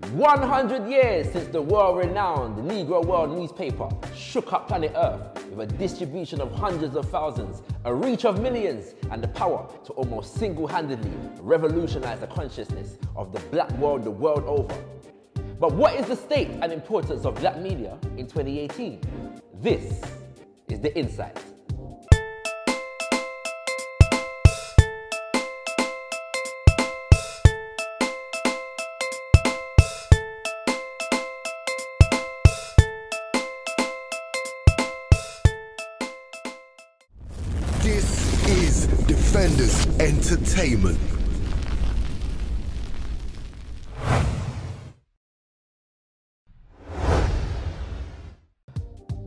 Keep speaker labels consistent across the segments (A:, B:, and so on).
A: 100 years since the world-renowned Negro World newspaper shook up planet Earth with a distribution of hundreds of thousands, a reach of millions, and the power to almost single-handedly revolutionize the consciousness of the black world the world over. But what is the state and importance of black media in 2018? This is the InSight.
B: This is Defenders Entertainment.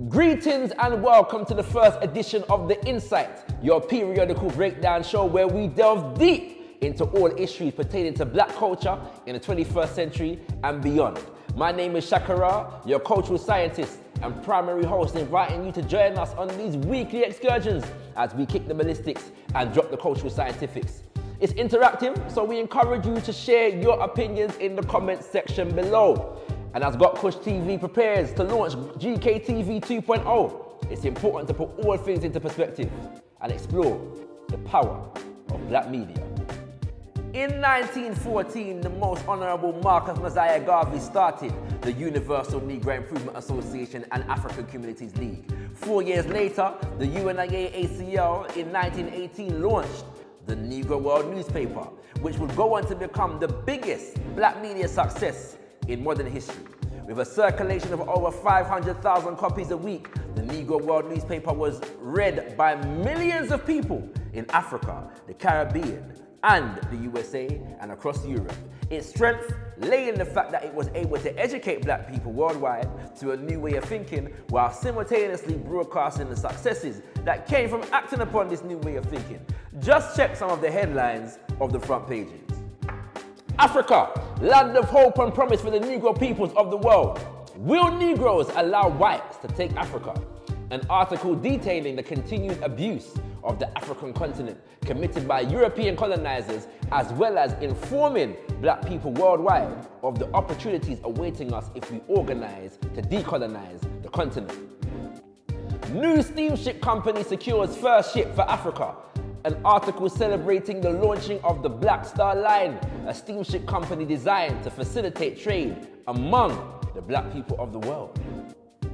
A: Greetings and welcome to the first edition of the InSight, your periodical breakdown show where we delve deep into all issues pertaining to black culture in the 21st century and beyond. My name is ShakaRa, your cultural scientist and primary host, inviting you to join us on these weekly excursions as we kick the ballistics and drop the cultural scientifics. It's interactive, so we encourage you to share your opinions in the comments section below. And as gotKushTV prepares to launch GKTV 2.0, it's important to put all things into perspective and explore the power of black media. In 1914, the most honorable Marcus Mosiah Garvey started the Universal Negro Improvement Association and African Communities League. 4 years later, the UNIA-ACL in 1918 launched the Negro World newspaper, which would go on to become the biggest black media success in modern history. With a circulation of over 500,000 copies a week, the Negro World newspaper was read by millions of people in Africa, the Caribbean, and the USA and across Europe. Its strength lay in the fact that it was able to educate black people worldwide to a new way of thinking while simultaneously broadcasting the successes that came from acting upon this new way of thinking. Just check some of the headlines of the front pages. Africa, land of hope and promise for the Negro peoples of the world. Will Negroes allow whites to take Africa? An article detailing the continued abuse of the African continent committed by European colonizers, as well as informing black people worldwide of the opportunities awaiting us if we organize to decolonize the continent. New steamship company secures first ship for Africa. An article celebrating the launching of the Black Star Line, a steamship company designed to facilitate trade among the black people of the world.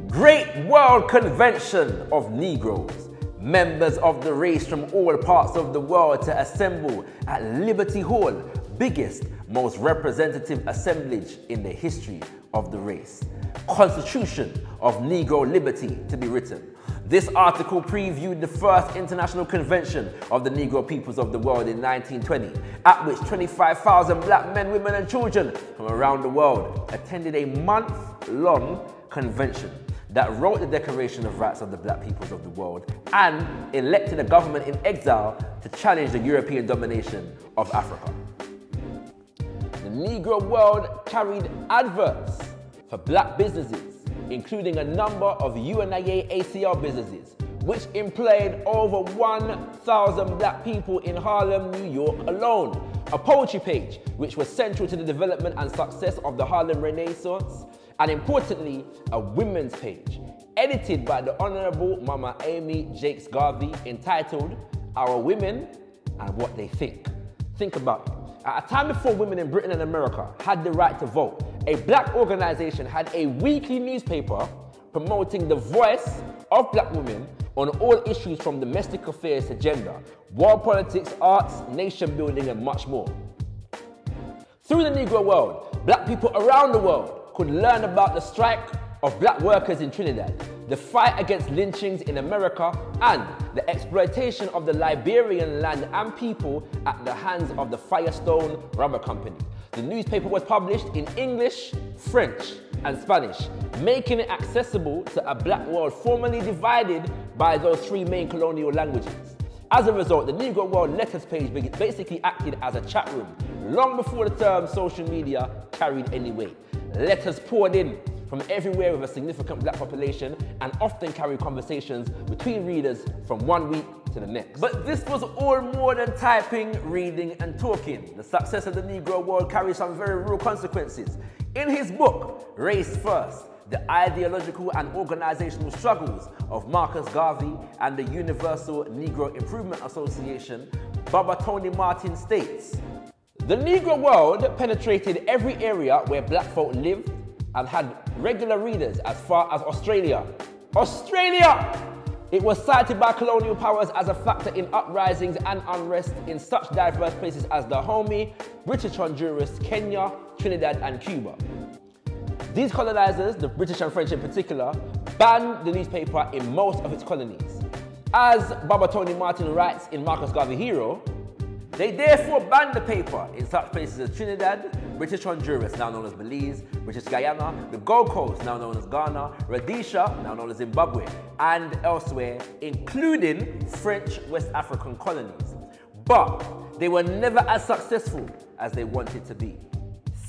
A: Great World Convention of Negroes. Members of the race from all parts of the world to assemble at Liberty Hall, biggest, most representative assemblage in the history of the race. Constitution of Negro Liberty to be written. This article previewed the first international convention of the Negro peoples of the world in 1920, at which 25,000 black men, women and children from around the world attended a month-long convention that wrote the Declaration of Rights of the Black Peoples of the World and elected a government in exile to challenge the European domination of Africa. The Negro World carried adverts for black businesses, including a number of UNIA-ACL businesses, which employed over 1,000 black people in Harlem, New York alone. A poetry page, which was central to the development and success of the Harlem Renaissance, and importantly, a women's page, edited by the Honorable Mama Amy Jakes Garvey, entitled Our Women and What They Think. Think about it. At a time before women in Britain and America had the right to vote, a black organization had a weekly newspaper promoting the voice of black women on all issues from domestic affairs to gender, world politics, arts, nation building, and much more. Through the Negro World, black people around the world could learn about the strike of black workers in Trinidad, the fight against lynchings in America, and the exploitation of the Liberian land and people at the hands of the Firestone Rubber Company. The newspaper was published in English, French, and Spanish, making it accessible to a black world formerly divided by those three main colonial languages. As a result, the Negro World letters page basically acted as a chat room, long before the term social media carried any weight. Letters poured in from everywhere with a significant black population and often carried conversations between readers from one week to the next. But this was all more than typing, reading and talking. The success of the Negro World carries some very real consequences. In his book, Race First, The Ideological and Organizational Struggles of Marcus Garvey and the Universal Negro Improvement Association, Baba Tony Martin states, "The Negro world penetrated every area where black folk lived and had regular readers as far as Australia." Australia! It was cited by colonial powers as a factor in uprisings and unrest in such diverse places as Dahomey, British Honduras, Kenya, Trinidad and Cuba. These colonizers, the British and French in particular, banned the newspaper in most of its colonies. As Baba Tony Martin writes in Marcus Garvey Hero, they therefore banned the paper in such places as Trinidad, British Honduras, now known as Belize, British Guyana, the Gold Coast, now known as Ghana, Rhodesia, now known as Zimbabwe, and elsewhere, including French West African colonies. But they were never as successful as they wanted to be.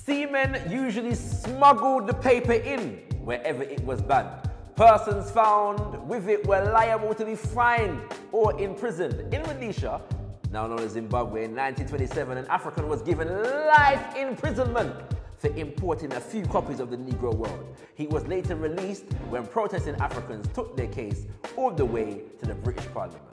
A: Seamen usually smuggled the paper in wherever it was banned. Persons found with it were liable to be fined or imprisoned. In Rhodesia, now known as Zimbabwe, in 1927, an African was given life imprisonment for importing a few copies of the Negro World. He was later released when protesting Africans took their case all the way to the British Parliament.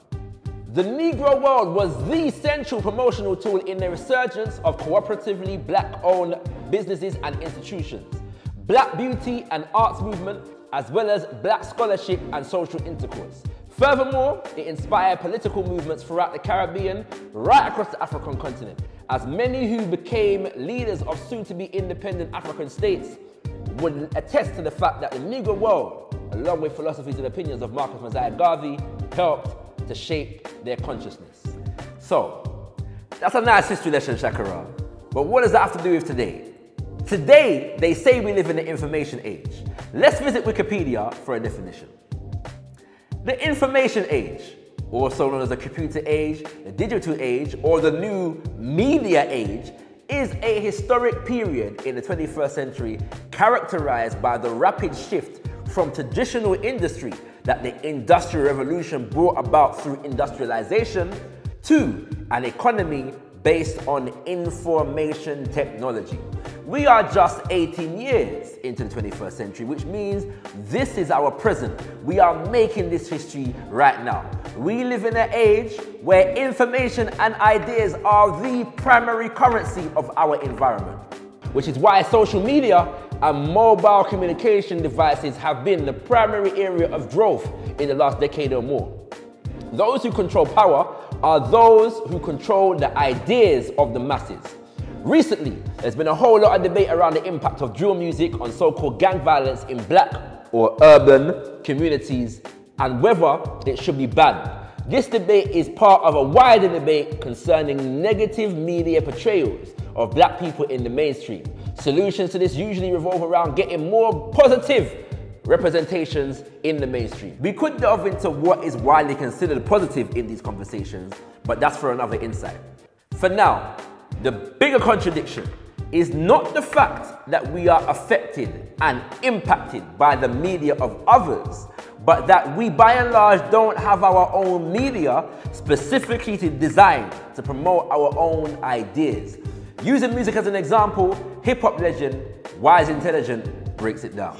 A: The Negro World was the central promotional tool in the resurgence of cooperatively black-owned businesses and institutions, black beauty and arts movement, as well as black scholarship and social intercourse. Furthermore, it inspired political movements throughout the Caribbean, right across the African continent, as many who became leaders of soon-to-be independent African states would attest to the fact that the Negro world, along with philosophies and opinions of Marcus Mosiah Garvey, helped to shape their consciousness. So, that's a nice history lesson, ShakaRa. But what does that have to do with today? Today, they say we live in the information age. Let's visit Wikipedia for a definition. The information age, also known as the computer age, the digital age, or the new media age, is a historic period in the 21st century characterized by the rapid shift from traditional industry that the Industrial Revolution brought about through industrialization to an economy based on information technology. We are just 18 years into the 21st century, which means this is our present. We are making this history right now. We live in an age where information and ideas are the primary currency of our environment, which is why social media and mobile communication devices have been the primary area of growth in the last decade or more. Those who control power are those who control the ideas of the masses. Recently, there's been a whole lot of debate around the impact of drill music on so-called gang violence in black or urban communities and whether it should be banned. This debate is part of a wider debate concerning negative media portrayals of black people in the mainstream. Solutions to this usually revolve around getting more positive representations in the mainstream. We could delve into what is widely considered positive in these conversations, but that's for another insight. For now, the bigger contradiction is not the fact that we are affected and impacted by the media of others, but that we by and large don't have our own media specifically designed to promote our own ideas. Using music as an example, hip-hop legend Wise Intelligent breaks it down.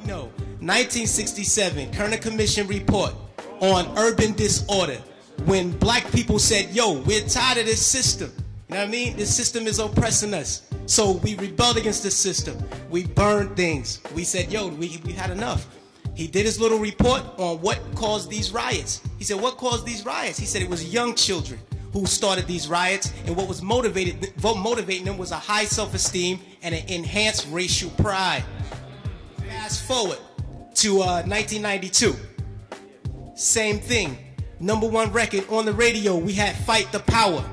C: 1967, Kerner Commission report on urban disorder, when black people said, yo, we're tired of this system. You know what I mean? This system is oppressing us. So we rebelled against the system. We burned things. We said, yo, we had enough. He did his little report on what caused these riots. He said, what caused these riots? He said it was young children who started these riots, and what was motivating them was a high self-esteem and an enhanced racial pride. Fast forward to 1992. Same thing. #1 record on the radio, we had Fight the Power.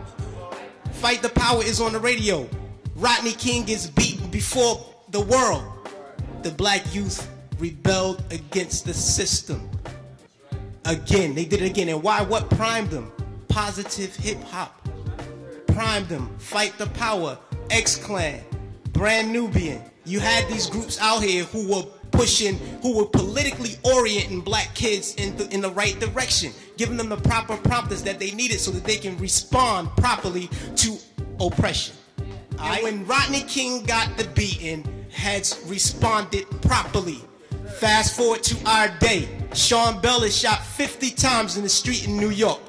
C: Fight the Power is on the radio. Rodney King gets beaten before the world. The black youth rebelled against the system. Again, they did it again. And why? What primed them? Positive hip hop. Primed them. Fight the Power, X-Clan, Brand Nubian. You had these groups out here who were pushing, who were politically orienting black kids in the right direction, giving them the proper prompters that they needed so that they can respond properly to oppression. And when Rodney King got the beating, has responded properly. Fast forward to our day. Sean Bell is shot 50 times in the street in New York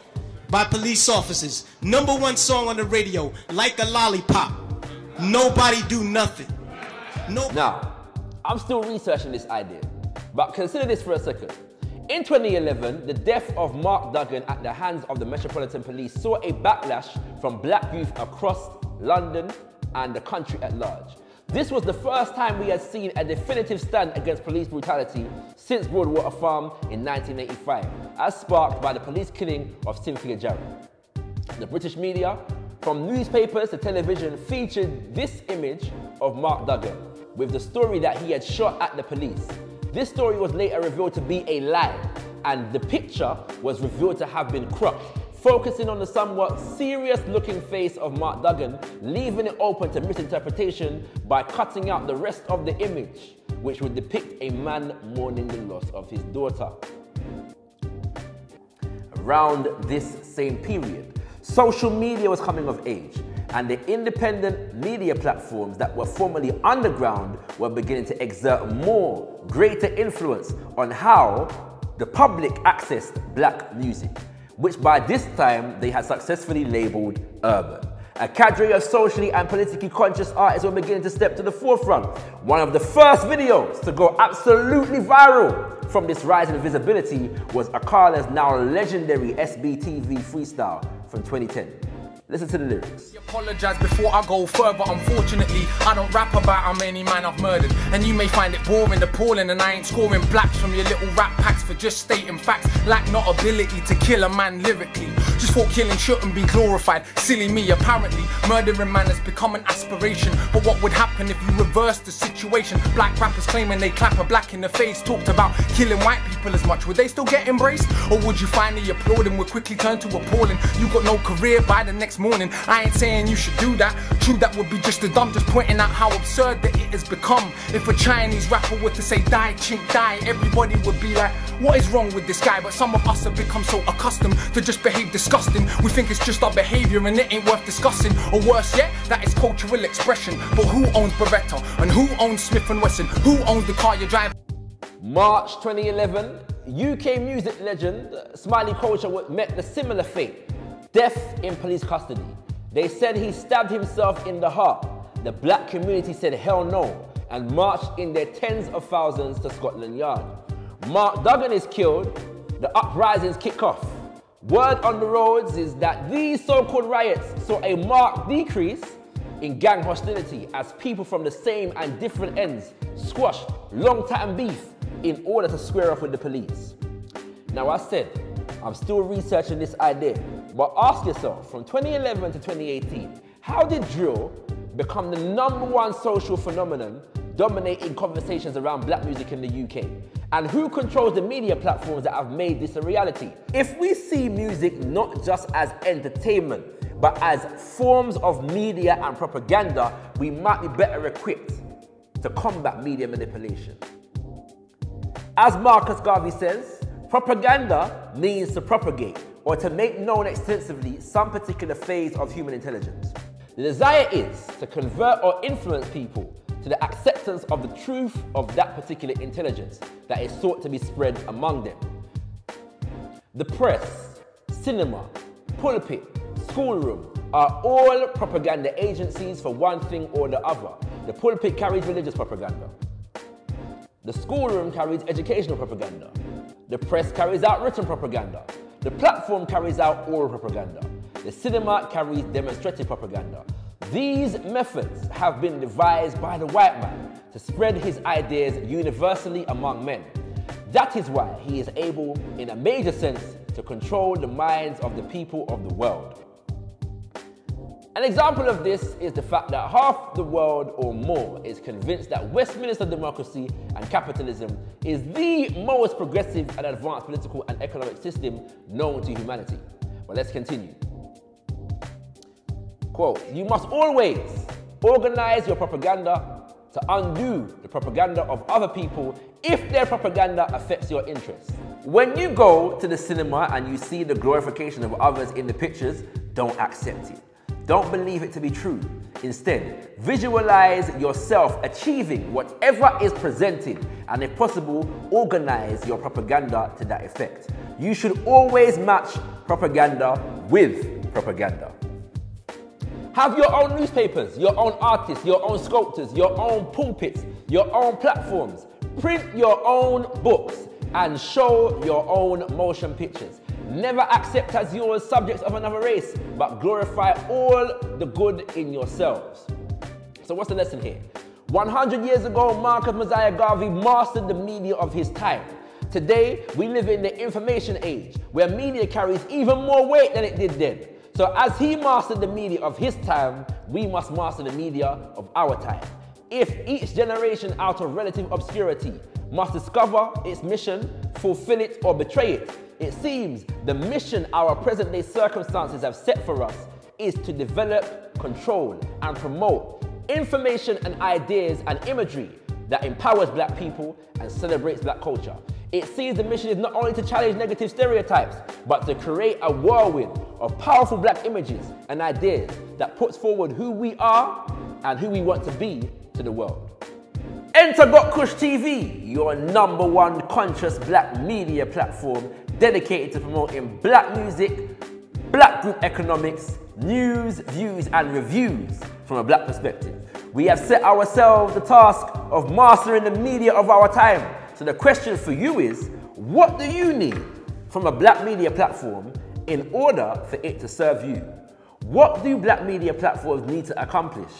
C: by police officers. #1 song on the radio, Like a Lollipop. Nobody do nothing.
A: Now, I'm still researching this idea, but consider this for a second. In 2011, the death of Mark Duggan at the hands of the Metropolitan Police saw a backlash from black youth across London and the country at large. This was the first time we had seen a definitive stand against police brutality since Broadwater Farm in 1985, as sparked by the police killing of Cynthia Jarrett. The British media, from newspapers to television, featured this image of Mark Duggan with the story that he had shot at the police. This story was later revealed to be a lie, and the picture was revealed to have been cropped, focusing on the somewhat serious-looking face of Mark Duggan, leaving it open to misinterpretation by cutting out the rest of the image, which would depict a man mourning the loss of his daughter. Around this same period, social media was coming of age, and the independent media platforms that were formerly underground were beginning to exert greater influence on how the public accessed black music, which by this time they had successfully labeled urban. A cadre of socially and politically conscious artists were beginning to step to the forefront. One of the first videos to go absolutely viral from this rise in visibility was Akala's now legendary SBTV freestyle from 2010. Listen to the lyrics.
D: Apologize before I go further. Unfortunately, I don't rap about how many man I've murdered, and you may find it boring, appalling, and I ain't scoring blacks from your little rap packs for just stating facts. Lack not ability to kill a man lyrically. Just thought killing shouldn't be glorified. Silly me, apparently murdering man has become an aspiration. But what would happen if you reverse the situation? Black rappers claiming they clap a black in the face talked about killing white people as much. Would they still get embraced, or would you finally applaud and would quickly turn to appalling? You got no career by the next morning. I ain't saying you should do that. True, that would be just a dumb, just pointing out how absurd that it has become. If a Chinese rapper were to say die, chink, die, everybody would be like, what is wrong with this guy? But some of us have become so accustomed to just behave disgusting. We think it's just our behavior and it ain't worth discussing. Or worse yet, that is cultural expression. But who owns Beretta? And who owns Smith & Wesson? Who owns the car you drive?
A: March 2011, UK music legend Smiley Culture met the similar fate. Death in police custody. They said he stabbed himself in the heart. The black community said hell no and marched in their tens of thousands to Scotland Yard. Mark Duggan is killed, the uprisings kick off. Word on the roads is that these so-called riots saw a marked decrease in gang hostility as people from the same and different ends squashed long-time beef in order to square off with the police. Now, I said, I'm still researching this idea, but ask yourself, from 2011 to 2018, how did drill become the #1 social phenomenon dominating conversations around black music in the UK? And who controls the media platforms that have made this a reality? If we see music not just as entertainment, but as forms of media and propaganda, we might be better equipped to combat media manipulation. As Marcus Garvey says, propaganda means to propagate or to make known extensively some particular phase of human intelligence. The desire is to convert or influence people to the acceptance of the truth of that particular intelligence that is sought to be spread among them. The press, cinema, pulpit, schoolroom are all propaganda agencies for one thing or the other. The pulpit carries religious propaganda. The schoolroom carries educational propaganda. The press carries out written propaganda. The platform carries out oral propaganda. The cinema carries demonstrative propaganda. These methods have been devised by the white man to spread his ideas universally among men. That is why he is able, in a major sense, to control the minds of the people of the world. An example of this is the fact that half the world or more is convinced that Westminster democracy and capitalism is the most progressive and advanced political and economic system known to humanity. But let's continue. Quote, you must always organize your propaganda to undo the propaganda of other people if their propaganda affects your interests. When you go to the cinema and you see the glorification of others in the pictures, don't accept it. Don't believe it to be true. Instead, visualize yourself achieving whatever is presented, and if possible, organize your propaganda to that effect. You should always match propaganda with propaganda. Have your own newspapers, your own artists, your own sculptors, your own pulpits, your own platforms. Print your own books and show your own motion pictures. Never accept as yours subjects of another race, but glorify all the good in yourselves. So what's the lesson here? 100 years ago, Marcus Mosiah Garvey mastered the media of his time. Today, we live in the information age, where media carries even more weight than it did then. So as he mastered the media of his time, we must master the media of our time. If each generation out of relative obscurity must discover its mission, fulfill it or betray it, it seems the mission our present day circumstances have set for us is to develop, control and promote information and ideas and imagery that empowers black people and celebrates black culture. It seems the mission is not only to challenge negative stereotypes, but to create a whirlwind of powerful black images and ideas that puts forward who we are and who we want to be to the world. Enter gotKushTV, your #1 conscious black media platform dedicated to promoting black music, black group economics, news, views and reviews from a black perspective. We have set ourselves the task of mastering the media of our time. So the question for you is, what do you need from a black media platform in order for it to serve you? What do black media platforms need to accomplish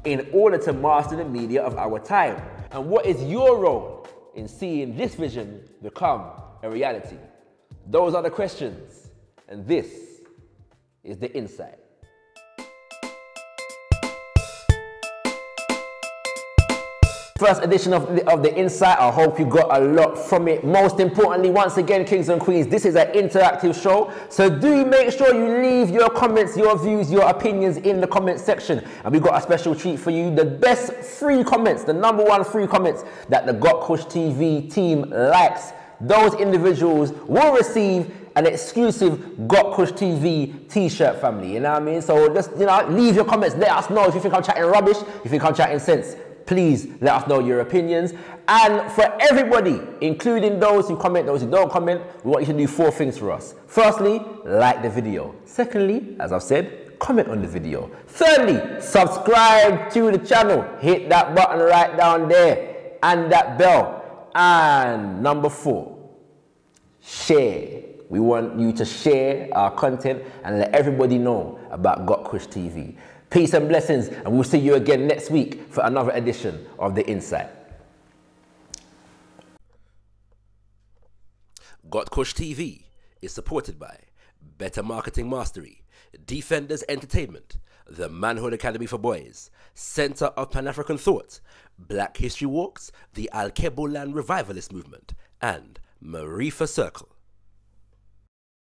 A: in order to master the media of our time? And what is your role in seeing this vision become a reality? Those are the questions, and this is the InSight. First edition of the InSight. I hope you got a lot from it. Most importantly, once again, kings and queens, this is an interactive show. So do make sure you leave your comments, your views, your opinions in the comment section. And we've got a special treat for you. The best free comments, the #1 free comments that the gotKushTV team likes, those individuals will receive an exclusive gotKushTV t-shirt, family. You know what I mean? So just, leave your comments. Let us know if you think I'm chatting rubbish, if you think I'm chatting sense. Please let us know your opinions. And for everybody, including those who comment, those who don't comment, we want you to do 4 things for us. Firstly, like the video. Secondly, as I've said, comment on the video. Thirdly, subscribe to the channel. Hit that button right down there and that bell. And number 4, share. We want you to share our content and let everybody know about gotKushTV. Peace and blessings, and we'll see you again next week for another edition of the InSight. gotKushTV is supported by Better Marketing Mastery, Defenders Entertainment, the Manhood Academy for Boys, Center of Pan-African Thought, Black History Walks, the Al-Kebo Land Revivalist Movement, and Marifa Circle.